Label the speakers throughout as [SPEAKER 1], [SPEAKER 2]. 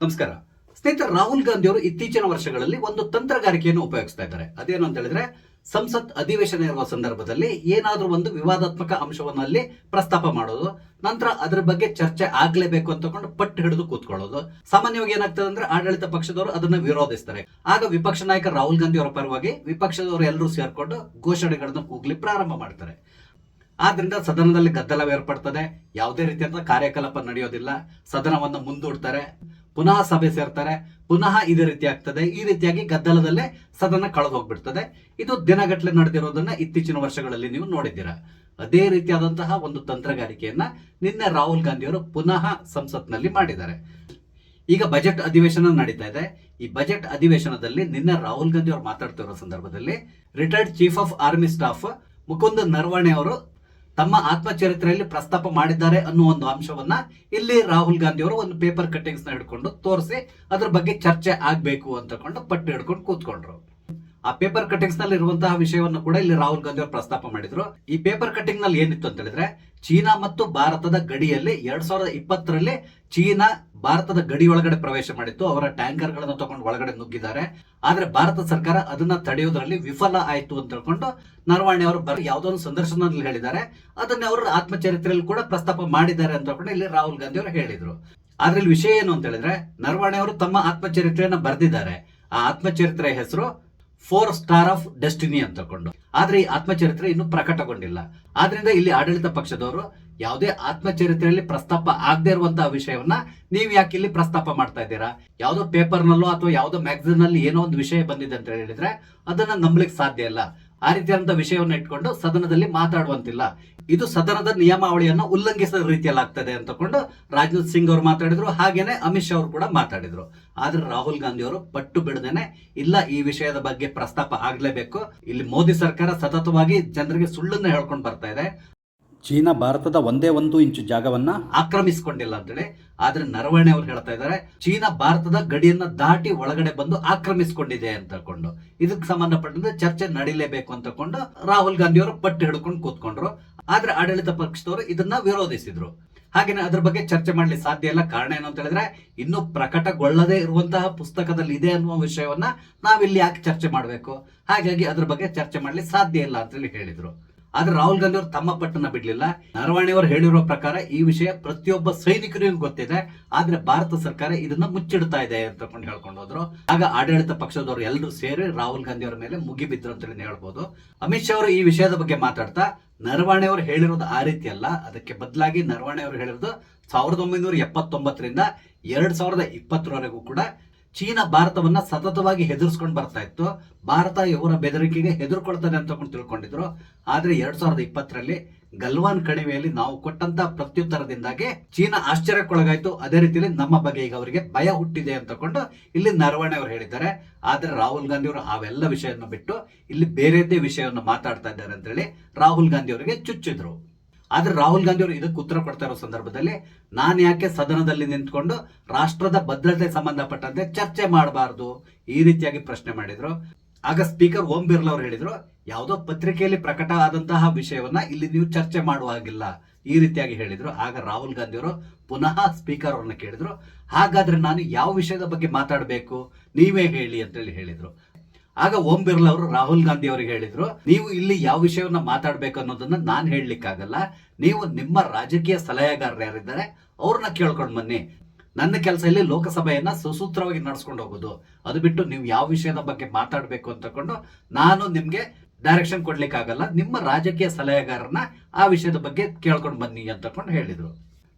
[SPEAKER 1] ನಮಸ್ಕಾರ ಸ್ನೇಹಿತರೆ. ರಾಹುಲ್ ಗಾಂಧಿ ಅವರು ಇತ್ತೀಚಿನ ವರ್ಷಗಳಲ್ಲಿ ಒಂದು ತಂತ್ರಗಾರಿಕೆಯನ್ನು ಉಪಯೋಗಿಸ್ತಾ ಇದ್ದಾರೆ. ಅದೇನು ಅಂತ ಹೇಳಿದ್ರೆ, ಸಂಸತ್ ಅಧಿವೇಶನ ಇರುವ ಸಂದರ್ಭದಲ್ಲಿ ಏನಾದ್ರೂ ಒಂದು ವಿವಾದಾತ್ಮಕ ಅಂಶವನ್ನು ಅಲ್ಲಿ ಪ್ರಸ್ತಾಪ ಮಾಡೋದು, ನಂತರ ಅದರ ಬಗ್ಗೆ ಚರ್ಚೆ ಆಗ್ಲೇಬೇಕು ಅಂತಕೊಂಡು ಪಟ್ಟು ಹಿಡಿದು ಕೂತ್ಕೊಳ್ಳೋದು. ಸಾಮಾನ್ಯವಾಗಿ ಏನಾಗ್ತದೆ ಅಂದ್ರೆ, ಆಡಳಿತ ಪಕ್ಷದವರು ಅದನ್ನ ವಿರೋಧಿಸ್ತಾರೆ. ಆಗ ವಿಪಕ್ಷ ನಾಯಕ ರಾಹುಲ್ ಗಾಂಧಿ ಅವರ ಪರವಾಗಿ ವಿಪಕ್ಷದವರು ಎಲ್ಲರೂ ಸೇರ್ಕೊಂಡು ಘೋಷಣೆಗಳನ್ನು ಕೂಗ್ಲಿ ಪ್ರಾರಂಭ ಮಾಡ್ತಾರೆ. ಆದ್ರಿಂದ ಸದನದಲ್ಲಿ ಗದ್ದಲ ಏರ್ಪಡ್ತದೆ. ಯಾವುದೇ ರೀತಿಯಾದ ಕಾರ್ಯಕಲಾಪ ನಡೆಯೋದಿಲ್ಲ. ಸದನವನ್ನು ಮುಂದೂಡ್ತಾರೆ, ಪುನಃ ಸಭೆ ಸೇರ್ತಾರೆ, ಪುನಃ ಇದೇ ರೀತಿ ಆಗ್ತದೆ. ಈ ರೀತಿಯಾಗಿ ಗದ್ದಲದಲ್ಲೇ ಸದನ ಕಳೆದು ಹೋಗ್ಬಿಡ್ತದೆ. ಇದು ದಿನಗಟ್ಟಲೆ ನಡೆದಿರೋದನ್ನ ಇತ್ತೀಚಿನ ವರ್ಷಗಳಲ್ಲಿ ನೀವು ನೋಡಿದ್ದೀರಾ. ಅದೇ ರೀತಿಯಾದಂತಹ ಒಂದು ತಂತ್ರಗಾರಿಕೆಯನ್ನ ನಿನ್ನೆ ರಾಹುಲ್ ಗಾಂಧಿ ಅವರು ಪುನಃ ಸಂಸತ್ನಲ್ಲಿ ಮಾಡಿದ್ದಾರೆ. ಈಗ ಬಜೆಟ್ ಅಧಿವೇಶನ ನಡೀತಾ ಇದೆ. ಈ ಬಜೆಟ್ ಅಧಿವೇಶನದಲ್ಲಿ ನಿನ್ನೆ ರಾಹುಲ್ ಗಾಂಧಿ ಅವರು ಮಾತಾಡ್ತಿರೋ ಸಂದರ್ಭದಲ್ಲಿ retired chief of army staff Mukund Naravane ಅವರು ತಮ್ಮ ಆತ್ಮಚರಿತ್ರೆಯಲ್ಲಿ ಪ್ರಸ್ತಾಪ ಮಾಡಿದ್ದಾರೆ ಅನ್ನುವ ಒಂದು ಅಂಶವನ್ನ ಇಲ್ಲಿ ರಾಹುಲ್ ಗಾಂಧಿ ಅವರು ಒಂದು ಪೇಪರ್ ಕಟ್ಟಿಂಗ್ಸ್ ನ ಹಿಡ್ಕೊಂಡು ತೋರಿಸಿ ಅದ್ರ ಬಗ್ಗೆ ಚರ್ಚೆ ಆಗ್ಬೇಕು ಅಂತಕೊಂಡು ಪಟ್ಟು ಹಿಡ್ಕೊಂಡು ಕೂತ್ಕೊಂಡ್ರು. ಆ ಪೇಪರ್ ಕಟ್ಟಿಂಗ್ಸ್ ನಲ್ಲಿ ಇರುವಂತಹ ವಿಷಯವನ್ನು ಕೂಡ ಇಲ್ಲಿ ರಾಹುಲ್ ಗಾಂಧಿ ಅವರು ಪ್ರಸ್ತಾಪ ಮಾಡಿದ್ರು. ಈ ಪೇಪರ್ ಕಟ್ಟಿಂಗ್ ನಲ್ಲಿ ಏನಿತ್ತು ಅಂತ ಹೇಳಿದ್ರೆ, ಚೀನಾ ಮತ್ತು ಭಾರತದ ಗಡಿಯಲ್ಲಿ 2020ರಲ್ಲಿ ಚೀನಾ ಭಾರತದ ಗಡಿ ಒಳಗಡೆ ಪ್ರವೇಶ ಮಾಡಿತ್ತು. ಅವರ ಟ್ಯಾಂಕರ್ ಗಳನ್ನು ತಗೊಂಡು ಒಳಗಡೆ ನುಗ್ಗಿದ್ದಾರೆ. ಆದ್ರೆ ಭಾರತ ಸರ್ಕಾರ ಅದನ್ನ ತಡೆಯೋದ್ರಲ್ಲಿ ವಿಫಲ ಆಯ್ತು ಅಂತ ಹೇಳ್ಕೊಂಡು ನರವಣೆ ಅವರು ಯಾವುದೋ ಒಂದು ಸಂದರ್ಶನದಲ್ಲಿ ಹೇಳಿದ್ದಾರೆ. ಅದನ್ನ ಅವರು ಆತ್ಮಚರಿತ್ರೆಯಲ್ಲಿ ಕೂಡ ಪ್ರಸ್ತಾಪ ಮಾಡಿದ್ದಾರೆ ಅಂತ ಹೇಳ್ಕೊಂಡು ಇಲ್ಲಿ ರಾಹುಲ್ ಗಾಂಧಿ ಅವರು ಹೇಳಿದ್ರು. ಆದ್ರೆ ಇಲ್ಲಿ ವಿಷಯ ಏನು ಅಂತ ಹೇಳಿದ್ರೆ, ನರವಣೆ ಅವರು ತಮ್ಮ ಆತ್ಮಚರಿತ್ರೆಯನ್ನ ಬರೆದಿದ್ದಾರೆ. ಆ ಆತ್ಮಚರಿತ್ರೆ ಹೆಸರು 4 ಸ್ಟಾರ್ ಆಫ್ ಡೆಸ್ಟಿನಿ ಅಂತ ಕೊಂಡು. ಆದ್ರೆ ಈ ಆತ್ಮಚರಿತ್ರೆ ಇನ್ನು ಪ್ರಕಟಗೊಂಡಿಲ್ಲ. ಆದ್ರಿಂದ ಇಲ್ಲಿ ಆಡಳಿತ ಪಕ್ಷದವರು ಯಾವುದೇ ಆತ್ಮಚರಿತ್ರೆಯಲ್ಲಿ ಪ್ರಸ್ತಾಪ ಆಗದೆ ಇರುವಂತಹ ವಿಷಯವನ್ನ ನೀವು ಯಾಕೆ ಇಲ್ಲಿ ಪ್ರಸ್ತಾಪ ಮಾಡ್ತಾ ಇದ್ದೀರಾ? ಯಾವುದೋ ಪೇಪರ್ ನಲ್ಲೋ ಅಥವಾ ಯಾವುದೋ ಮ್ಯಾಗಝಿನ್ ನಲ್ಲಿ ಏನೋ ಒಂದು ವಿಷಯ ಬಂದಿದೆ ಅಂತ ಹೇಳಿದ್ರೆ ಅದನ್ನ ನಂಬಲಿಕ್ಕೆ ಸಾಧ್ಯ ಇಲ್ಲ. ಆ ರೀತಿಯಾದಂತಹ ವಿಷಯವನ್ನು ಇಟ್ಕೊಂಡು ಸದನದಲ್ಲಿ ಮಾತಾಡುವಂತಿಲ್ಲ. ಇದು ಸದನದ ನಿಯಮಾವಳಿಯನ್ನು ಉಲ್ಲಂಘಿಸಿದ ರೀತಿಯಲ್ಲಿ ಆಗ್ತದೆ ಅಂತಕೊಂಡು ರಾಜನಾಥ್ ಸಿಂಗ್ ಅವರು ಮಾತಾಡಿದ್ರು. ಹಾಗೇನೆ ಅಮಿತ್ ಶಾ ಅವರು ಕೂಡ ಮಾತಾಡಿದ್ರು. ಆದ್ರೆ ರಾಹುಲ್ ಗಾಂಧಿ ಅವರು ಪಟ್ಟು ಬಿಡದೇನೆ ಇಲ್ಲ, ಈ ವಿಷಯದ ಬಗ್ಗೆ ಪ್ರಸ್ತಾಪ ಆಗ್ಲೇಬೇಕು. ಇಲ್ಲಿ ಮೋದಿ ಸರ್ಕಾರ ಸತತವಾಗಿ ಜನರಿಗೆ ಸುಳ್ಳನ್ನು ಹೇಳ್ಕೊಂಡು ಬರ್ತಾ ಇದೆ. ಚೀನಾ ಭಾರತದ 1 ಇಂಚು ಜಾಗವನ್ನ ಆಕ್ರಮಿಸಿಕೊಂಡಿಲ್ಲ ಅಂತೇಳಿ. ಆದ್ರೆ ನರವಣೆ ಅವರು ಹೇಳ್ತಾ ಇದ್ದಾರೆ, ಚೀನಾ ಭಾರತದ ಗಡಿಯನ್ನ ದಾಟಿ ಒಳಗಡೆ ಬಂದು ಆಕ್ರಮಿಸಿಕೊಂಡಿದೆ ಅಂತ ಕೊಂಡು. ಇದಕ್ಕೆ ಸಂಬಂಧಪಟ್ಟಂತೆ ಚರ್ಚೆ ನಡೀಲೇಬೇಕು ಅಂತಕೊಂಡು ರಾಹುಲ್ ಗಾಂಧಿ ಅವರು ಪಟ್ಟು ಹಿಡ್ಕೊಂಡು ಕೂತ್ಕೊಂಡ್ರು. ಆದ್ರೆ ಆಡಳಿತ ಪಕ್ಷದವರು ಇದನ್ನ ವಿರೋಧಿಸಿದ್ರು. ಹಾಗೇನೆ ಅದ್ರ ಬಗ್ಗೆ ಚರ್ಚೆ ಮಾಡ್ಲಿಕ್ಕೆ ಸಾಧ್ಯ ಇಲ್ಲ. ಕಾರಣ ಏನು ಅಂತ ಹೇಳಿದ್ರೆ, ಇನ್ನು ಪ್ರಕಟಗೊಳ್ಳದೇ ಇರುವಂತಹ ಪುಸ್ತಕದಲ್ಲಿ ಇದೆ ಅನ್ನುವ ವಿಷಯವನ್ನ ನಾವಿಲ್ಲಿ ಯಾಕೆ ಚರ್ಚೆ ಮಾಡಬೇಕು? ಹಾಗಾಗಿ ಅದ್ರ ಬಗ್ಗೆ ಚರ್ಚೆ ಮಾಡ್ಲಿಕ್ಕೆ ಸಾಧ್ಯ ಇಲ್ಲ ಅಂತ ಹೇಳಿ ಹೇಳಿದ್ರು. ಆದ್ರೆ ರಾಹುಲ್ ಗಾಂಧಿ ಅವರು ತಮ್ಮ ಪಟ್ಟನ್ನ ಬಿಡ್ಲಿಲ್ಲ. ನರವಣೆ ಅವರು ಹೇಳಿರುವ ಪ್ರಕಾರ ಈ ವಿಷಯ ಪ್ರತಿಯೊಬ್ಬ ಸೈನಿಕರಿಗೂ ಗೊತ್ತಿದೆ, ಆದ್ರೆ ಭಾರತ ಸರ್ಕಾರ ಇದನ್ನ ಮುಚ್ಚಿಡ್ತಾ ಇದೆ ಅಂತ ಹೇಳ್ಕೊಂಡು ಹೋದ್ರು. ಆಗ ಆಡಳಿತ ಪಕ್ಷದವರು ಎಲ್ಲರೂ ಸೇರಿ ರಾಹುಲ್ ಗಾಂಧಿ ಅವರ ಮೇಲೆ ಮುಗಿಬಿದ್ರು ಅಂತ ಹೇಳ್ಬೋದು. ಅಮಿತ್ ಶಾ ಅವರು ಈ ವಿಷಯದ ಬಗ್ಗೆ ಮಾತಾಡ್ತಾ, ನರವಣೆ ಅವರು ಹೇಳಿರೋದು ಆ ರೀತಿ ಅಲ್ಲ, ಅದಕ್ಕೆ ಬದಲಾಗಿ ನರವಣೆ ಅವರು ಹೇಳಿರೋದು 1979ರಿಂದ 2020ರವರೆಗೂ ಕೂಡ ಚೀನಾ ಭಾರತವನ್ನ ಸತತವಾಗಿ ಹೆದರ್ಸ್ಕೊಂಡು ಬರ್ತಾ ಇತ್ತು. ಭಾರತ ಇವರ ಬೆದರಿಕೆಗೆ ಹೆದರ್ಕೊಳ್ತದೆ ಅಂತ ತಿಳ್ಕೊಂಡಿದ್ರು. ಆದ್ರೆ 2020ರಲ್ಲಿ ಗಲ್ವಾನ್ ಕಣಿವೆಯಲ್ಲಿ ನಾವು ಕೊಟ್ಟಂತ ಪ್ರತ್ಯುತ್ತರದಿಂದಾಗಿ ಚೀನಾ ಆಶ್ಚರ್ಯಕ್ಕೊಳಗಾಯ್ತು. ಅದೇ ರೀತಿಯಲ್ಲಿ ನಮ್ಮ ಬಗ್ಗೆ ಈಗ ಅವರಿಗೆ ಭಯ ಹುಟ್ಟಿದೆ ಅಂತಕೊಂಡು ಇಲ್ಲಿ ನರವಣೆ ಅವರು ಹೇಳಿದ್ದಾರೆ. ಆದ್ರೆ ರಾಹುಲ್ ಗಾಂಧಿ ಅವರು ಅವೆಲ್ಲ ವಿಷಯವನ್ನು ಬಿಟ್ಟು ಇಲ್ಲಿ ಬೇರೆದೇ ವಿಷಯವನ್ನು ಮಾತಾಡ್ತಾ ಇದ್ದಾರೆ ಅಂತ ಹೇಳಿ ರಾಹುಲ್ ಗಾಂಧಿ ಅವರಿಗೆ ಚುಚ್ಚಿದ್ರು. ಆದ್ರೆ ರಾಹುಲ್ ಗಾಂಧಿ ಅವರು ಇದಕ್ಕೆ ಉತ್ತರ ಕೊಡ್ತಾ ಇರೋ ಸಂದರ್ಭದಲ್ಲಿ, ನಾನು ಯಾಕೆ ಸದನದಲ್ಲಿ ನಿಂತ್ಕೊಂಡು ರಾಷ್ಟ್ರದ ಭದ್ರತೆ ಸಂಬಂಧಪಟ್ಟಂತೆ ಚರ್ಚೆ ಮಾಡಬಾರದು ಈ ರೀತಿಯಾಗಿ ಪ್ರಶ್ನೆ ಮಾಡಿದ್ರು. ಆಗ ಸ್ಪೀಕರ್ ಓಂ ಬಿರ್ಲಾ ಅವರು ಹೇಳಿದ್ರು, ಯಾವುದೋ ಪತ್ರಿಕೆಯಲ್ಲಿ ಪ್ರಕಟ ಆದಂತಹ ವಿಷಯವನ್ನ ಇಲ್ಲಿ ನೀವು ಚರ್ಚೆ ಮಾಡುವ ಹಾಗಿಲ್ಲ ಈ ರೀತಿಯಾಗಿ ಹೇಳಿದ್ರು. ಆಗ ರಾಹುಲ್ ಗಾಂಧಿ ಅವರು ಪುನಃ ಸ್ಪೀಕರ್ ಅವ್ರನ್ನ ಕೇಳಿದ್ರು, ಹಾಗಾದ್ರೆ ನಾನು ಯಾವ ವಿಷಯದ ಬಗ್ಗೆ ಮಾತಾಡಬೇಕು ನೀವೇ ಹೇಳಿ ಅಂತ ಹೇಳಿದ್ರು. ಆಗ ಓಂ ಬಿರ್ಲಾ ಅವರು ರಾಹುಲ್ ಗಾಂಧಿ ಅವರಿಗೆ ಹೇಳಿದ್ರು, ನೀವು ಇಲ್ಲಿ ಯಾವ ವಿಷಯವನ್ನ ಮಾತಾಡ್ಬೇಕು ಅನ್ನೋದನ್ನ ನಾನ್ ಹೇಳಲಿಕ್ಕಾಗಲ್ಲ. ನೀವು ನಿಮ್ಮ ರಾಜಕೀಯ ಸಲಹೆಗಾರರು ಯಾರಿದ್ದಾರೆ ಅವ್ರನ್ನ ಕೇಳ್ಕೊಂಡು ಬನ್ನಿ. ನನ್ನ ಕೆಲಸ ಇಲ್ಲಿ ಲೋಕಸಭೆಯನ್ನ ಸುಸೂತ್ರವಾಗಿ ನಡೆಸ್ಕೊಂಡು ಹೋಗೋದು. ಅದು ಬಿಟ್ಟು ನೀವು ಯಾವ ವಿಷಯದ ಬಗ್ಗೆ ಮಾತಾಡ್ಬೇಕು ಅಂತಕೊಂಡು ನಾನು ನಿಮ್ಗೆ ಡೈರೆಕ್ಷನ್ ಕೊಡ್ಲಿಕ್ಕಾಗಲ್ಲ. ನಿಮ್ಮ ರಾಜಕೀಯ ಸಲಹೆಗಾರರನ್ನ ಆ ವಿಷಯದ ಬಗ್ಗೆ ಕೇಳ್ಕೊಂಡು ಬನ್ನಿ ಅಂತಕೊಂಡು ಹೇಳಿದ್ರು.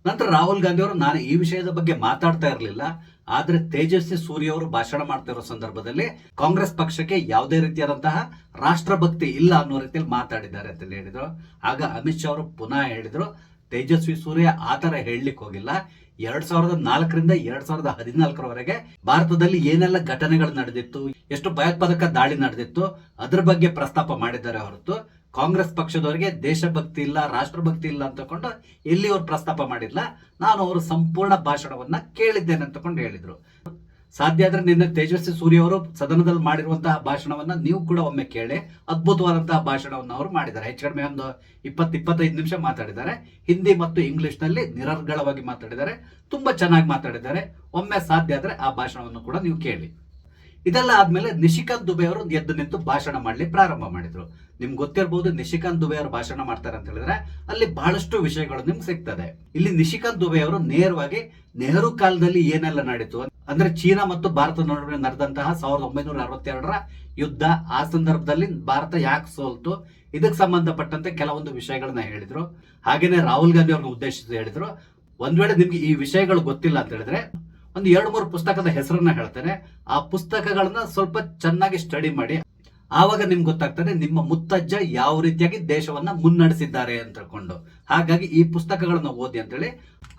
[SPEAKER 1] ನಂತರ ರಾಹುಲ್ ಗಾಂಧಿ ಅವರು, ನಾನು ಈ ವಿಷಯದ ಬಗ್ಗೆ ಮಾತಾಡ್ತಾ ಇರಲಿಲ್ಲ, ಆದ್ರೆ ತೇಜಸ್ವಿ ಸೂರ್ಯ ಅವರು ಭಾಷಣ ಮಾಡ್ತಾ ಇರೋ ಸಂದರ್ಭದಲ್ಲಿ ಕಾಂಗ್ರೆಸ್ ಪಕ್ಷಕ್ಕೆ ಯಾವುದೇ ರೀತಿಯಾದಂತಹ ರಾಷ್ಟ್ರಭಕ್ತಿ ಇಲ್ಲ ಅನ್ನೋ ರೀತಿಯಲ್ಲಿ ಮಾತಾಡಿದ್ದಾರೆ ಅಂತ ಹೇಳಿದ್ರು. ಆಗ ಅಮಿತ್ ಶಾ ಅವರು ಪುನಃ ಹೇಳಿದ್ರು, ತೇಜಸ್ವಿ ಸೂರ್ಯ ಆತರ ಹೇಳಲಿಕ್ಕೆ ಹೋಗಿಲ್ಲ. 2004ರಿಂದ 2014ರವರೆಗೆ ಭಾರತದಲ್ಲಿ ಏನೆಲ್ಲ ಘಟನೆಗಳು ನಡೆದಿತ್ತು, ಎಷ್ಟು ಭಯೋತ್ಪಾದಕ ದಾಳಿ ನಡೆದಿತ್ತು ಅದ್ರ ಬಗ್ಗೆ ಪ್ರಸ್ತಾಪ ಮಾಡಿದ್ದಾರೆ ಹೊರತು ಕಾಂಗ್ರೆಸ್ ಪಕ್ಷದವರಿಗೆ ದೇಶಭಕ್ತಿ ಇಲ್ಲ, ರಾಷ್ಟ್ರಭಕ್ತಿ ಇಲ್ಲ ಅಂತಕೊಂಡು ಎಲ್ಲಿ ಅವ್ರು ಪ್ರಸ್ತಾಪ ಮಾಡಿಲ್ಲ. ನಾನು ಅವರು ಸಂಪೂರ್ಣ ಭಾಷಣವನ್ನ ಕೇಳಿದ್ದೇನೆ ಅಂತಕೊಂಡು ಹೇಳಿದ್ರು. ಸಾಧ್ಯ ಆದ್ರೆ ನಿನ್ನೆ ತೇಜಸ್ವಿ ಸೂರ್ಯ ಅವರು ಸದನದಲ್ಲಿ ಮಾಡಿರುವಂತಹ ಭಾಷಣವನ್ನ ನೀವು ಕೂಡ ಒಮ್ಮೆ ಕೇಳಿ. ಅದ್ಭುತವಾದಂತಹ ಭಾಷಣವನ್ನು ಅವರು ಮಾಡಿದ್ದಾರೆ. ಹೆಚ್ಚು ಕಡಿಮೆ ಒಂದು 20-25 ನಿಮಿಷ ಮಾತಾಡಿದ್ದಾರೆ. ಹಿಂದಿ ಮತ್ತು ಇಂಗ್ಲಿಷ್ ನಲ್ಲಿ ನಿರರ್ಗಳವಾಗಿ ಮಾತಾಡಿದ್ದಾರೆ. ತುಂಬಾ ಚೆನ್ನಾಗಿ ಮಾತಾಡಿದ್ದಾರೆ. ಒಮ್ಮೆ ಸಾಧ್ಯ ಆದ್ರೆ ಆ ಭಾಷಣವನ್ನು ಕೂಡ ನೀವು ಕೇಳಿ. ಇದೆಲ್ಲ ಆದ್ಮೇಲೆ ನಿಶಿಕಾಂತ್ ದುಬೆ ಅವರು ಎದ್ದು ನಿಂತು ಭಾಷಣ ಮಾಡ್ಲಿ ಪ್ರಾರಂಭ ಮಾಡಿದ್ರು. ನಿಮ್ಗೆ ಗೊತ್ತಿರಬಹುದು ನಿಶಿಕಾಂತ್ ದುಬೆ ಅವರು ಭಾಷಣ ಮಾಡ್ತಾರೆ ಅಂತ ಹೇಳಿದ್ರೆ ಅಲ್ಲಿ ಬಹಳಷ್ಟು ವಿಷಯಗಳು ನಿಮ್ಗೆ ಸಿಗ್ತದೆ. ಇಲ್ಲಿ ನಿಶಿಕಾಂತ್ ದುಬೆ ಅವರು ನೇರವಾಗಿ ನೆಹರು ಕಾಲದಲ್ಲಿ ಏನೆಲ್ಲ ನಡೀತು ಅಂದ್ರೆ ಚೀನಾ ಮತ್ತು ಭಾರತ ನಡುವೆ ನಡೆದಂತಹ 1962ರ ಯುದ್ಧ, ಆ ಸಂದರ್ಭದಲ್ಲಿ ಭಾರತ ಯಾಕೆ ಸೋಲ್ತು, ಇದಕ್ಕೆ ಸಂಬಂಧಪಟ್ಟಂತೆ ಕೆಲವೊಂದು ವಿಷಯಗಳನ್ನ ಹೇಳಿದ್ರು. ಹಾಗೇನೆ ರಾಹುಲ್ ಗಾಂಧಿ ಅವ್ರನ್ನ ಉದ್ದೇಶಿಸಿ ಹೇಳಿದ್ರು. ಒಂದ್ ವೇಳೆ ನಿಮ್ಗೆ ಈ ವಿಷಯಗಳು ಗೊತ್ತಿಲ್ಲ ಅಂತ ಹೇಳಿದ್ರೆ ಒಂದು 2-3 ಪುಸ್ತಕದ ಹೆಸರನ್ನ ಹೇಳ್ತೇನೆ. ಆ ಪುಸ್ತಕಗಳನ್ನ ಸ್ವಲ್ಪ ಚೆನ್ನಾಗಿ ಸ್ಟಡಿ ಮಾಡಿ. ಆವಾಗ ನಿಮ್ಗೆ ಗೊತ್ತಾಗ್ತದೆ ನಿಮ್ಮ ಮುತ್ತಜ್ಜ ಯಾವ ರೀತಿಯಾಗಿ ದೇಶವನ್ನ ಮುನ್ನಡೆಸಿದ್ದಾರೆ ಅಂತ ತಿಳ್ಕೊಂಡು. ಹಾಗಾಗಿ ಈ ಪುಸ್ತಕಗಳನ್ನ ಓದಿ ಅಂತೇಳಿ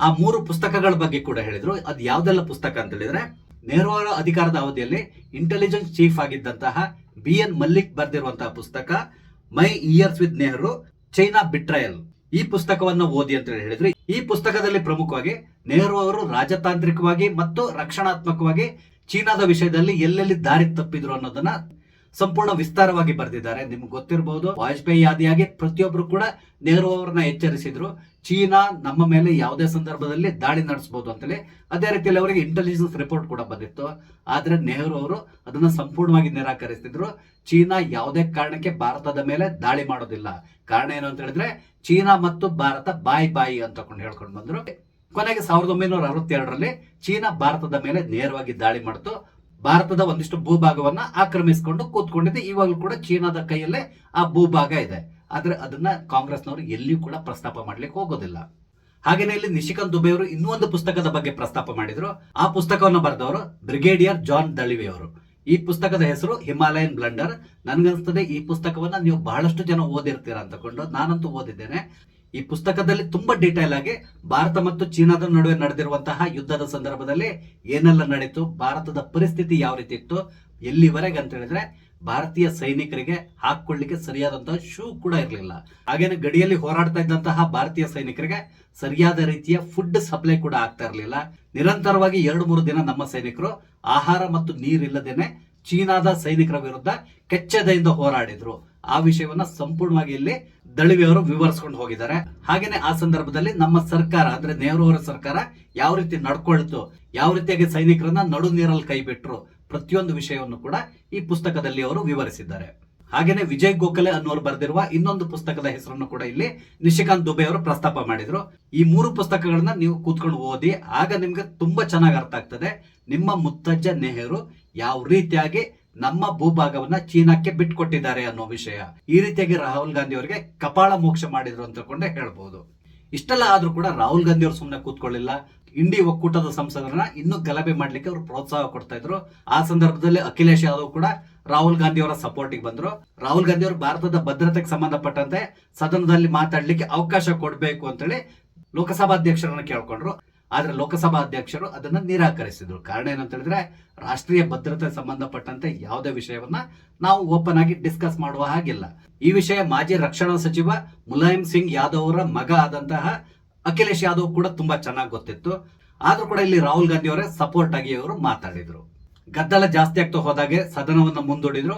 [SPEAKER 1] ಆ 3 ಪುಸ್ತಕಗಳ ಬಗ್ಗೆ ಕೂಡ ಹೇಳಿದ್ರು. ಅದು ಯಾವ್ದೆಲ್ಲ ಪುಸ್ತಕ ಅಂತ ಹೇಳಿದ್ರೆ, ನೆಹರು ಅವರ ಅಧಿಕಾರದ ಅವಧಿಯಲ್ಲಿ ಇಂಟೆಲಿಜೆನ್ಸ್ ಚೀಫ್ ಆಗಿದ್ದಂತಹ BN ಮಲ್ಲಿಕ್ ಬರೆದಿರುವಂತಹ ಪುಸ್ತಕ ಮೈ ಇಯರ್ಸ್ ವಿತ್ ನೆಹರು, ಚೈನಾ ಬಿಟ್ರಯಲ್. ಈ ಪುಸ್ತಕವನ್ನು ಓದಿ ಅಂತ ಹೇಳಿದ್ರು. ಈ ಪುಸ್ತಕದಲ್ಲಿ ಪ್ರಮುಖವಾಗಿ ನೆಹರು ಅವರು ರಾಜತಾಂತ್ರಿಕವಾಗಿ ಮತ್ತು ರಕ್ಷಣಾತ್ಮಕವಾಗಿ ಚೀನಾದ ವಿಷಯದಲ್ಲಿ ಎಲ್ಲೆಲ್ಲಿ ದಾರಿ ತಪ್ಪಿದ್ರು ಅನ್ನೋದನ್ನ ಸಂಪೂರ್ಣ ವಿಸ್ತಾರವಾಗಿ ಬರೆದಿದ್ದಾರೆ. ನಿಮ್ಗೆ ಗೊತ್ತಿರಬಹುದು, ವಾಜಪೇಯಿ ಆದಿಯಾಗಿ ಪ್ರತಿಯೊಬ್ರು ಕೂಡ ನೆಹರು ಅವರನ್ನ ಎಚ್ಚರಿಸಿದ್ರು, ಚೀನಾ ನಮ್ಮ ಮೇಲೆ ಯಾವುದೇ ಸಂದರ್ಭದಲ್ಲಿ ದಾಳಿ ನಡೆಸಬಹುದು ಅಂತೇಳಿ. ಅದೇ ರೀತಿಯಲ್ಲಿ ಅವರಿಗೆ ಇಂಟೆಲಿಜೆನ್ಸ್ ರಿಪೋರ್ಟ್ ಕೂಡ ಬಂದಿತ್ತು. ಆದ್ರೆ ನೆಹರು ಅವರು ಅದನ್ನ ಸಂಪೂರ್ಣವಾಗಿ ನಿರಾಕರಿಸಿದ್ರು. ಚೀನಾ ಯಾವುದೇ ಕಾರಣಕ್ಕೆ ಭಾರತದ ಮೇಲೆ ದಾಳಿ ಮಾಡೋದಿಲ್ಲ. ಕಾರಣ ಏನು ಅಂತ ಹೇಳಿದ್ರೆ ಚೀನಾ ಮತ್ತು ಭಾರತ ಬಾಯಿ ಅಂತ ಹೇಳ್ಕೊಂಡು ಬಂದ್ರು. ಕೊನೆಗೆ 1962ರಲ್ಲಿ ಚೀನಾ ಭಾರತದ ಮೇಲೆ ನೇರವಾಗಿ ದಾಳಿ ಮಾಡಿತು. ಭಾರತದ ಒಂದಿಷ್ಟು ಭೂಭಾಗವನ್ನ ಆಕ್ರಮಿಸಿಕೊಂಡು ಕೂತ್ಕೊಂಡಿದೆ. ಇವಾಗಲೂ ಕೂಡ ಚೀನಾದ ಕೈಯಲ್ಲೇ ಆ ಭೂಭಾಗ ಇದೆ. ಆದ್ರೆ ಅದನ್ನ ಕಾಂಗ್ರೆಸ್ನವರು ಎಲ್ಲಿಯೂ ಕೂಡ ಪ್ರಸ್ತಾಪ ಮಾಡ್ಲಿಕ್ಕೆ ಹೋಗೋದಿಲ್ಲ. ಹಾಗೇನೆ ಇಲ್ಲಿ ನಿಶಿಕಾಂತ್ ದುಬೆ ಅವರು ಇನ್ನೂ ಒಂದು ಪುಸ್ತಕದ ಬಗ್ಗೆ ಪ್ರಸ್ತಾಪ ಮಾಡಿದ್ರು. ಆ ಪುಸ್ತಕವನ್ನು ಬರೆದವರು ಬ್ರಿಗೇಡಿಯರ್ ಜಾನ್ ದಳಿವೆ ಅವರು. ಈ ಪುಸ್ತಕದ ಹೆಸರು ಹಿಮಾಲಯನ್ ಬ್ಲಂಡರ್. ನನ್ಗನ್ಸ್ತದೆ ಈ ಪುಸ್ತಕವನ್ನ ನೀವು ಬಹಳಷ್ಟು ಜನ ಓದಿರ್ತೀರಾ ಅಂತಕೊಂಡು. ನಾನಂತೂ ಓದಿದ್ದೇನೆ. ಈ ಪುಸ್ತಕದಲ್ಲಿ ತುಂಬಾ ಡೀಟೇಲ್ ಆಗಿ ಭಾರತ ಮತ್ತು ಚೀನಾದ ನಡುವೆ ನಡೆದಿರುವಂತಹ ಯುದ್ಧದ ಸಂದರ್ಭದಲ್ಲಿ ಏನೆಲ್ಲ ನಡೀತು, ಭಾರತದ ಪರಿಸ್ಥಿತಿ ಯಾವ ರೀತಿ ಇತ್ತು, ಎಲ್ಲಿವರೆಗೆ ಅಂತ ಹೇಳಿದ್ರೆ ಭಾರತೀಯ ಸೈನಿಕರಿಗೆ ಹಾಕೊಳ್ಳಿಕ್ಕೆ ಸರಿಯಾದಂತಹ ಶೂ ಕೂಡ ಇರಲಿಲ್ಲ. ಹಾಗೇನೆ ಗಡಿಯಲ್ಲಿ ಹೋರಾಡ್ತಾ ಇದ್ದಂತಹ ಭಾರತೀಯ ಸೈನಿಕರಿಗೆ ಸರಿಯಾದ ರೀತಿಯ ಫುಡ್ ಸಪ್ಲೈ ಕೂಡ ಆಗ್ತಾ ಇರಲಿಲ್ಲ. ನಿರಂತರವಾಗಿ 2-3 ದಿನ ನಮ್ಮ ಸೈನಿಕರು ಆಹಾರ ಮತ್ತು ನೀರಿಲ್ಲದೇನೆ ಚೀನಾದ ಸೈನಿಕರ ವಿರುದ್ಧ ಕೆಚ್ಚೆದೆಯಿಂದ ಹೋರಾಡಿದ್ರು. ಆ ವಿಷಯವನ್ನ ಸಂಪೂರ್ಣವಾಗಿ ಇಲ್ಲಿ ದಳಿವೆ ಅವರು ವಿವರಿಸಿಕೊಂಡು ಹೋಗಿದ್ದಾರೆ. ಹಾಗೇನೆ ಆ ಸಂದರ್ಭದಲ್ಲಿ ನಮ್ಮ ಸರ್ಕಾರ ಅಂದ್ರೆ ನೆಹರು ಅವರ ಸರ್ಕಾರ ಯಾವ ರೀತಿ ನಡ್ಕೊಳ್ತು, ಯಾವ ರೀತಿಯಾಗಿ ಸೈನಿಕರನ್ನ ನಡು ನೀರಲ್ಲಿ ಕೈ ಬಿಟ್ರು, ಪ್ರತಿಯೊಂದು ವಿಷಯವನ್ನು ಕೂಡ ಈ ಪುಸ್ತಕದಲ್ಲಿ ಅವರು ವಿವರಿಸಿದ್ದಾರೆ. ಹಾಗೇನೆ ವಿಜಯ್ ಗೋಖಲೆ ಅನ್ನೋರು ಬರೆದಿರುವ ಇನ್ನೊಂದು ಪುಸ್ತಕದ ಹೆಸರನ್ನು ಕೂಡ ಇಲ್ಲಿ ನಿಶಿಕಾಂತ್ ದುಬೆ ಅವರು ಪ್ರಸ್ತಾಪ ಮಾಡಿದ್ರು. ಈ 3 ಪುಸ್ತಕಗಳನ್ನ ನೀವು ಕೂತ್ಕೊಂಡು ಓದಿ, ಆಗ ನಿಮ್ಗೆ ತುಂಬಾ ಚೆನ್ನಾಗಿ ಅರ್ಥ ಆಗ್ತದೆ ನಿಮ್ಮ ಮುತ್ತಜ್ಜ ನೆಹರು ಯಾವ ರೀತಿಯಾಗಿ ನಮ್ಮ ಭೂಭಾಗವನ್ನ ಚೀನಾಕ್ಕೆ ಬಿಟ್ಕೊಟ್ಟಿದ್ದಾರೆ ಅನ್ನೋ ವಿಷಯ. ಈ ರೀತಿಯಾಗಿ ರಾಹುಲ್ ಗಾಂಧಿ ಅವರಿಗೆ ಕಪಾಳ ಮೋಕ್ಷ ಮಾಡಿದ್ರು ಅಂತ ಹೇಳ್ಬಹುದು. ಇಷ್ಟೆಲ್ಲ ಆದ್ರೂ ಕೂಡ ರಾಹುಲ್ ಗಾಂಧಿ ಅವರು ಸುಮ್ಮನೆ ಕೂತ್ಕೊಳ್ಳಿಲ್ಲ. ಇಂಡಿ ಒಕ್ಕೂಟದ ಸಂಸದರನ್ನ ಇನ್ನೂ ಗಲಭೆ ಮಾಡ್ಲಿಕ್ಕೆ ಅವರು ಪ್ರೋತ್ಸಾಹ ಕೊಡ್ತಾ ಇದ್ರು. ಆ ಸಂದರ್ಭದಲ್ಲಿ ಅಖಿಲೇಶ್ ಯಾದವ್ ಕೂಡ ರಾಹುಲ್ ಗಾಂಧಿ ಅವರ ಸಪೋರ್ಟಿಗೆ ಬಂದ್ರು. ರಾಹುಲ್ ಗಾಂಧಿ ಅವರು ಭಾರತದ ಭದ್ರತೆಗೆ ಸಂಬಂಧಪಟ್ಟಂತೆ ಸದನದಲ್ಲಿ ಮಾತಾಡ್ಲಿಕ್ಕೆ ಅವಕಾಶ ಕೊಡಬೇಕು ಅಂತೇಳಿ ಲೋಕಸಭಾ ಅಧ್ಯಕ್ಷರನ್ನ ಕೇಳ್ಕೊಂಡ್ರು. ಆದ್ರೆ ಲೋಕಸಭಾ ಅಧ್ಯಕ್ಷರು ಅದನ್ನ ನಿರಾಕರಿಸಿದ್ರು. ಕಾರಣ ಏನಂತ ಹೇಳಿದ್ರೆ ರಾಷ್ಟ್ರೀಯ ಭದ್ರತೆ ಸಂಬಂಧಪಟ್ಟಂತೆ ಯಾವುದೇ ವಿಷಯವನ್ನ ನಾವು ಓಪನ್ ಆಗಿ ಡಿಸ್ಕಸ್ ಮಾಡುವ ಹಾಗಿಲ್ಲ. ಈ ವಿಷಯ ಮಾಜಿ ರಕ್ಷಣಾ ಸಚಿವ ಮುಲಾಯಂ ಸಿಂಗ್ ಯಾದವ್ ಅವರ ಮಗ ಆದಂತಹ ಅಖಿಲೇಶ್ ಯಾದವ್ ಕೂಡ ತುಂಬಾ ಚೆನ್ನಾಗಿ ಗೊತ್ತಿತ್ತು. ಆದ್ರೂ ಕೂಡ ಇಲ್ಲಿ ರಾಹುಲ್ ಗಾಂಧಿ ಅವರೇ ಸಪೋರ್ಟ್ ಆಗಿ ಅವರು ಮಾತಾಡಿದ್ರು. ಗದ್ದಲ ಜಾಸ್ತಿ ಆಗ್ತಾ ಹೋದಾಗೆ ಸದನವನ್ನ ಮುಂದೂಡಿದ್ರು.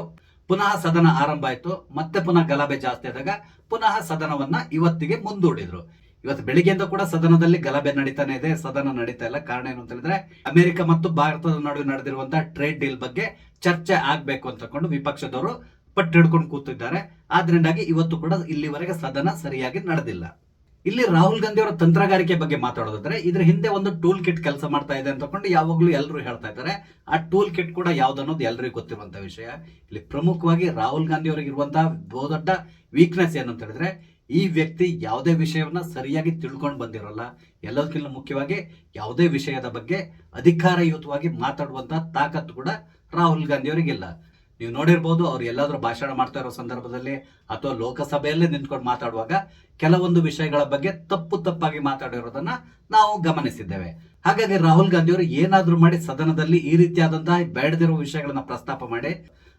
[SPEAKER 1] ಪುನಃ ಸದನ ಆರಂಭ ಆಯ್ತು. ಮತ್ತೆ ಪುನಃ ಗಲಭೆ ಜಾಸ್ತಿ ಆದಾಗ ಪುನಃ ಸದನವನ್ನ ಇವತ್ತಿಗೆ ಮುಂದೂಡಿದ್ರು. ಇವತ್ತು ಬೆಳಿಗ್ಗೆಯಿಂದ ಕೂಡ ಸದನದಲ್ಲಿ ಗಲಭೆ ನಡೀತಾನೆ ಇದೆ, ಸದನ ನಡೀತಾ ಇಲ್ಲ. ಕಾರಣ ಏನು ಅಂತ ಹೇಳಿದ್ರೆ ಅಮೆರಿಕ ಮತ್ತು ಭಾರತದ ನಡುವೆ ನಡೆದಿರುವಂತಹ ಟ್ರೇಡ್ ಡೀಲ್ ಬಗ್ಗೆ ಚರ್ಚೆ ಆಗ್ಬೇಕು ಅಂತ ವಿಪಕ್ಷದವರು ಪಟ್ಟು ಹಿಡ್ಕೊಂಡು ಕೂತಿದ್ದಾರೆ. ಆದ್ರಿಂದಾಗಿ ಇವತ್ತು ಕೂಡ ಇಲ್ಲಿವರೆಗೆ ಸದನ ಸರಿಯಾಗಿ ನಡೆದಿಲ್ಲ. ಇಲ್ಲಿ ರಾಹುಲ್ ಗಾಂಧಿ ಅವರ ತಂತ್ರಗಾರಿಕೆ ಬಗ್ಗೆ ಮಾತಾಡೋದಾದ್ರೆ ಇದ್ರ ಹಿಂದೆ ಒಂದು ಟೂಲ್ ಕಿಟ್ ಕೆಲಸ ಮಾಡ್ತಾ ಇದೆ ಅಂತ ಯಾವಾಗ್ಲೂ ಎಲ್ಲರೂ ಹೇಳ್ತಾ ಇದ್ದಾರೆ. ಆ ಟೂಲ್ ಕಿಟ್ ಕೂಡ ಯಾವ್ದನ್ನೋದು ಎಲ್ಲರಿಗೂ ಗೊತ್ತಿರುವಂತಹ ವಿಷಯ. ಇಲ್ಲಿ ಪ್ರಮುಖವಾಗಿ ರಾಹುಲ್ ಗಾಂಧಿ ಅವರಿಗೆ ಇರುವಂತಹ ಬಹುದೊಡ್ಡ ವೀಕ್ನೆಸ್ ಏನಂತ ಹೇಳಿದ್ರೆ ಈ ವ್ಯಕ್ತಿ ಯಾವುದೇ ವಿಷಯವನ್ನ ಸರಿಯಾಗಿ ತಿಳ್ಕೊಂಡು ಬಂದಿರಲ್ಲ. ಎಲ್ಲದಕ್ಕಿಂತ ಮುಖ್ಯವಾಗಿ ಯಾವುದೇ ವಿಷಯದ ಬಗ್ಗೆ ಅಧಿಕಾರಯುತವಾಗಿ ಮಾತಾಡುವಂತಹ ತಾಕತ್ತು ಕೂಡ ರಾಹುಲ್ ಗಾಂಧಿ ಅವರಿಗಿಲ್ಲ. ನೀವು ನೋಡಿರ್ಬೋದು, ಅವ್ರು ಎಲ್ಲಾದ್ರೂ ಭಾಷಣ ಮಾಡ್ತಾ ಇರೋ ಸಂದರ್ಭದಲ್ಲಿ ಅಥವಾ ಲೋಕಸಭೆಯಲ್ಲೇ ನಿಂತ್ಕೊಂಡು ಮಾತಾಡುವಾಗ ಕೆಲವೊಂದು ವಿಷಯಗಳ ಬಗ್ಗೆ ತಪ್ಪಾಗಿ ಮಾತಾಡಿರೋದನ್ನ ನಾವು ಗಮನಿಸಿದ್ದೇವೆ. ಹಾಗಾಗಿ ರಾಹುಲ್ ಗಾಂಧಿ ಅವರು ಏನಾದ್ರೂ ಮಾಡಿ ಸದನದಲ್ಲಿ ಈ ರೀತಿಯಾದಂತಹ ಬೇಡದಿರುವ ವಿಷಯಗಳನ್ನ ಪ್ರಸ್ತಾಪ ಮಾಡಿ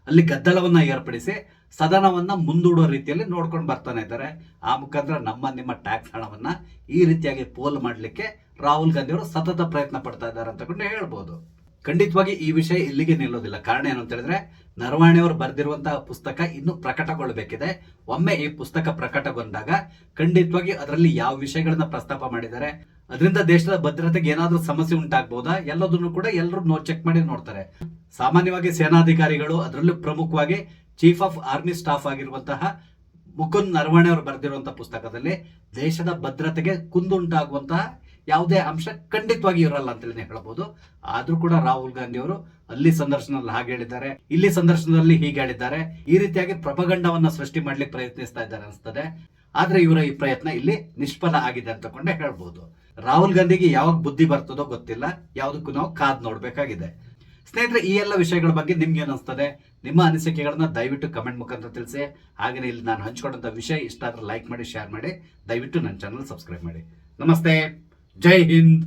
[SPEAKER 1] ಅಲ್ಲಿ ಗದ್ದಲವನ್ನ ಏರ್ಪಡಿಸಿ ಸದನವನ್ನ ಮುಂದೂಡುವ ರೀತಿಯಲ್ಲಿ ನೋಡ್ಕೊಂಡು ಬರ್ತಾನೆ ಇದ್ದಾರೆ. ಆ ಮುಖಾಂತರ ನಿಮ್ಮ ಟ್ಯಾಕ್ಸ್ ಹಣವನ್ನ ಈ ರೀತಿಯಾಗಿ ಪೋಲ್ ಮಾಡ್ಲಿಕ್ಕೆ ರಾಹುಲ್ ಗಾಂಧಿ ಅವರು ಸತತ ಪ್ರಯತ್ನ ಪಡ್ತಾ ಇದ್ದಾರೆ ಅಂತ ಹೇಳ್ಬೋದು. ಖಂಡಿತವಾಗಿ ಈ ವಿಷಯ ಇಲ್ಲಿಗೆ ನಿಲ್ಲೋದಿಲ್ಲ. ಕಾರಣ ಏನು ಅಂತ ಹೇಳಿದ್ರೆ, ನರವಾಣೆಯವರು ಬರೆದಿರುವಂತಹ ಪುಸ್ತಕ ಇನ್ನೂ ಪ್ರಕಟಗೊಳ್ಳಬೇಕಿದೆ. ಒಮ್ಮೆ ಈ ಪುಸ್ತಕ ಪ್ರಕಟಗೊಂಡಾಗ ಖಂಡಿತವಾಗಿ ಅದರಲ್ಲಿ ಯಾವ ವಿಷಯಗಳನ್ನ ಪ್ರಸ್ತಾಪ ಮಾಡಿದ್ದಾರೆ, ಅದರಿಂದ ದೇಶದ ಭದ್ರತೆಗೆ ಏನಾದ್ರೂ ಸಮಸ್ಯೆ ಉಂಟಾಗಬಹುದಾ, ಎಲ್ಲದನ್ನು ಕೂಡ ಎಲ್ಲರೂ ಚೆಕ್ ಮಾಡಿ ನೋಡ್ತಾರೆ. ಸಾಮಾನ್ಯವಾಗಿ ಸೇನಾಧಿಕಾರಿಗಳು, ಅದರಲ್ಲೂ ಪ್ರಮುಖವಾಗಿ ಚೀಫ್ ಆಫ್ ಆರ್ಮಿ ಸ್ಟಾಫ್ ಆಗಿರುವಂತಹ ಮುಕುಂದ್ ನರವಣೆ ಅವರು ಬರೆದಿರುವಂತಹ ಪುಸ್ತಕದಲ್ಲಿ ದೇಶದ ಭದ್ರತೆಗೆ ಕುಂದುಂಟಾಗುವಂತಹ ಯಾವುದೇ ಅಂಶ ಖಂಡಿತವಾಗಿ ಇರಲ್ಲ ಅಂತೇಳಿ ಹೇಳ್ಬಹುದು. ಆದ್ರೂ ಕೂಡ ರಾಹುಲ್ ಗಾಂಧಿ ಅವರು ಅಲ್ಲಿ ಸಂದರ್ಶನದಲ್ಲಿ ಹಾಗೆ ಹೇಳಿದ್ದಾರೆ, ಇಲ್ಲಿ ಸಂದರ್ಶನದಲ್ಲಿ ಹೀಗೆ ಹೇಳಿದ್ದಾರೆ. ಈ ರೀತಿಯಾಗಿ ಪ್ರಪಗಂಡವನ್ನ ಸೃಷ್ಟಿ ಮಾಡ್ಲಿಕ್ಕೆ ಪ್ರಯತ್ನಿಸ್ತಾ ಇದ್ದಾರೆ ಅನಿಸ್ತದೆ. ಆದ್ರೆ ಇವರ ಈ ಪ್ರಯತ್ನ ಇಲ್ಲಿ ನಿಷ್ಫಲ ಆಗಿದೆ ಅಂತಕೊಂಡೇ ಹೇಳ್ಬಹುದು. ರಾಹುಲ್ ಗಾಂಧಿಗೆ ಯಾವಾಗ ಬುದ್ಧಿ ಬರ್ತದೋ ಗೊತ್ತಿಲ್ಲ, ಯಾವುದಕ್ಕೂ ನಾವು ಕಾದ್ ನೋಡ್ಬೇಕಾಗಿದೆ. ಸ್ನೇಹಿತರೆ, ಈ ಎಲ್ಲ ವಿಷಯಗಳ ಬಗ್ಗೆ ನಿಮ್ಗೆ ಏನಿಸ್ತದೆ, ನಿಮ್ಮ ಅನಿಸಿಕೆಗಳನ್ನ ದಯವಿಟ್ಟು ಕಮೆಂಟ್ ಮುಖಾಂತರ ತಿಳಿಸಿ. ಹಾಗೆ ಇಲ್ಲಿ ನಾನು ಹಂಚ್ಕೊಂಡಂತ ವಿಷಯ ಇಷ್ಟ ಆದ್ರೆ ಲೈಕ್ ಮಾಡಿ, ಶೇರ್ ಮಾಡಿ, ದಯವಿಟ್ಟು ನನ್ನ ಚಾನಲ್ ಸಬ್ಸ್ಕ್ರೈಬ್ ಮಾಡಿ. ನಮಸ್ತೆ, ಜೈ ಹಿಂದ್.